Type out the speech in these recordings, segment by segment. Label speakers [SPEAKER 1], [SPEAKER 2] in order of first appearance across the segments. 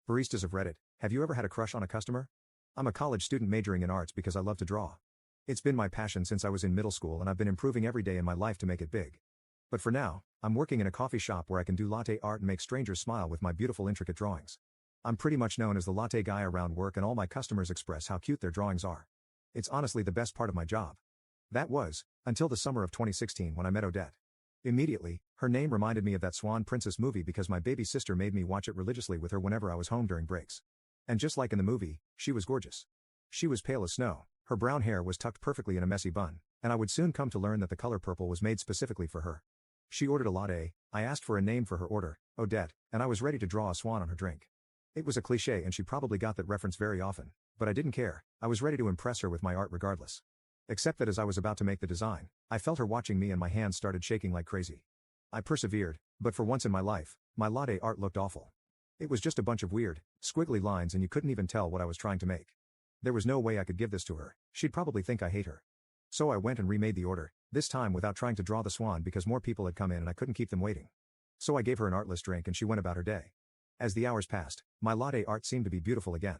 [SPEAKER 1] Baristas of Reddit, have you ever had a crush on a customer? I'm a college student majoring in arts because I love to draw. It's been my passion since I was in middle school and I've been improving every day in my life to make it big. But for now, I'm working in a coffee shop where I can do latte art and make strangers smile with my beautiful intricate drawings. I'm pretty much known as the latte guy around work and all my customers express how cute their drawings are. It's honestly the best part of my job. That was, until the summer of 2016 when I met Odette. Immediately, her name reminded me of that Swan Princess movie because my baby sister made me watch it religiously with her whenever I was home during breaks. And just like in the movie, she was gorgeous. She was pale as snow, her brown hair was tucked perfectly in a messy bun, and I would soon come to learn that the color purple was made specifically for her. She ordered a latte, I asked for a name for her order, Odette, and I was ready to draw a swan on her drink. It was a cliché and she probably got that reference very often, but I didn't care, I was ready to impress her with my art regardless. Except that as I was about to make the design, I felt her watching me and my hands started shaking like crazy. I persevered, but for once in my life, my latte art looked awful. It was just a bunch of weird, squiggly lines and you couldn't even tell what I was trying to make. There was no way I could give this to her, she'd probably think I hate her. So I went and remade the order, this time without trying to draw the swan because more people had come in and I couldn't keep them waiting. So I gave her an artless drink and she went about her day. As the hours passed, my latte art seemed to be beautiful again.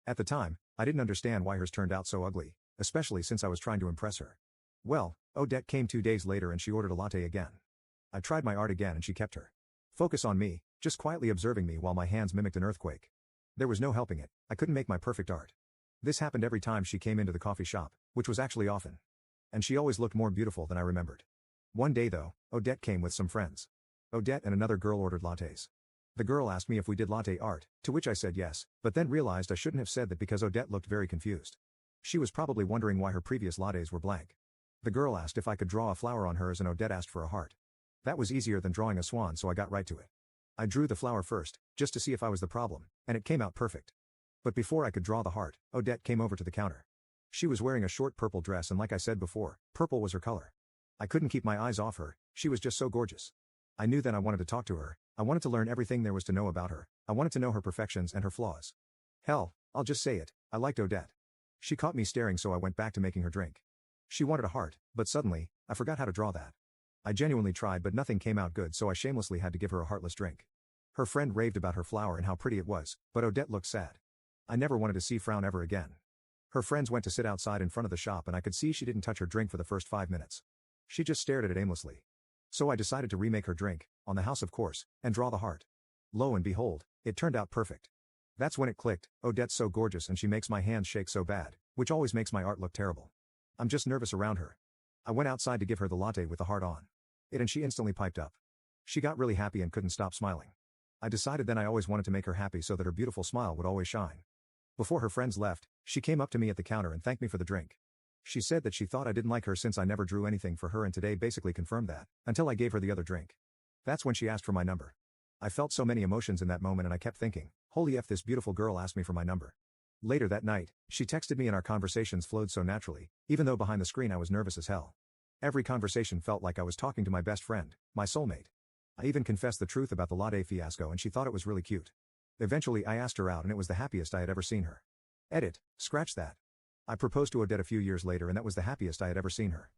[SPEAKER 1] At the time, I didn't understand why hers turned out so ugly, especially since I was trying to impress her. Well, Odette came 2 days later and she ordered a latte again. I tried my art again and she kept her focus on me, just quietly observing me while my hands mimicked an earthquake. There was no helping it, I couldn't make my perfect art. This happened every time she came into the coffee shop, which was actually often. And she always looked more beautiful than I remembered. One day though, Odette came with some friends. Odette and another girl ordered lattes. The girl asked me if we did latte art, to which I said yes, but then realized I shouldn't have said that because Odette looked very confused. She was probably wondering why her previous lattes were blank. The girl asked if I could draw a flower on hers and Odette asked for a heart. That was easier than drawing a swan so I got right to it. I drew the flower first, just to see if I was the problem, and it came out perfect. But before I could draw the heart, Odette came over to the counter. She was wearing a short purple dress and like I said before, purple was her color. I couldn't keep my eyes off her, she was just so gorgeous. I knew then I wanted to talk to her, I wanted to learn everything there was to know about her, I wanted to know her perfections and her flaws. Hell, I'll just say it, I liked Odette. She caught me staring so I went back to making her drink. She wanted a heart, but suddenly, I forgot how to draw that. I genuinely tried but nothing came out good so I shamelessly had to give her a heartless drink. Her friend raved about her flower and how pretty it was, but Odette looked sad. I never wanted to see frown ever again. Her friends went to sit outside in front of the shop and I could see she didn't touch her drink for the first 5 minutes. She just stared at it aimlessly. So I decided to remake her drink, on the house of course, and draw the heart. Lo and behold, it turned out perfect. That's when it clicked, Odette's so gorgeous and she makes my hands shake so bad, which always makes my art look terrible. I'm just nervous around her. I went outside to give her the latte with the heart on it and she instantly piped up. She got really happy and couldn't stop smiling. I decided then I always wanted to make her happy so that her beautiful smile would always shine. Before her friends left, she came up to me at the counter and thanked me for the drink. She said that she thought I didn't like her since I never drew anything for her and today basically confirmed that, until I gave her the other drink. That's when she asked for my number. I felt so many emotions in that moment and I kept thinking, holy F, this beautiful girl asked me for my number. Later that night, she texted me and our conversations flowed so naturally, even though behind the screen I was nervous as hell. Every conversation felt like I was talking to my best friend, my soulmate. I even confessed the truth about the latte fiasco and she thought it was really cute. Eventually I asked her out and it was the happiest I had ever seen her. Edit, scratch that. I proposed to Odette a few years later and that was the happiest I had ever seen her.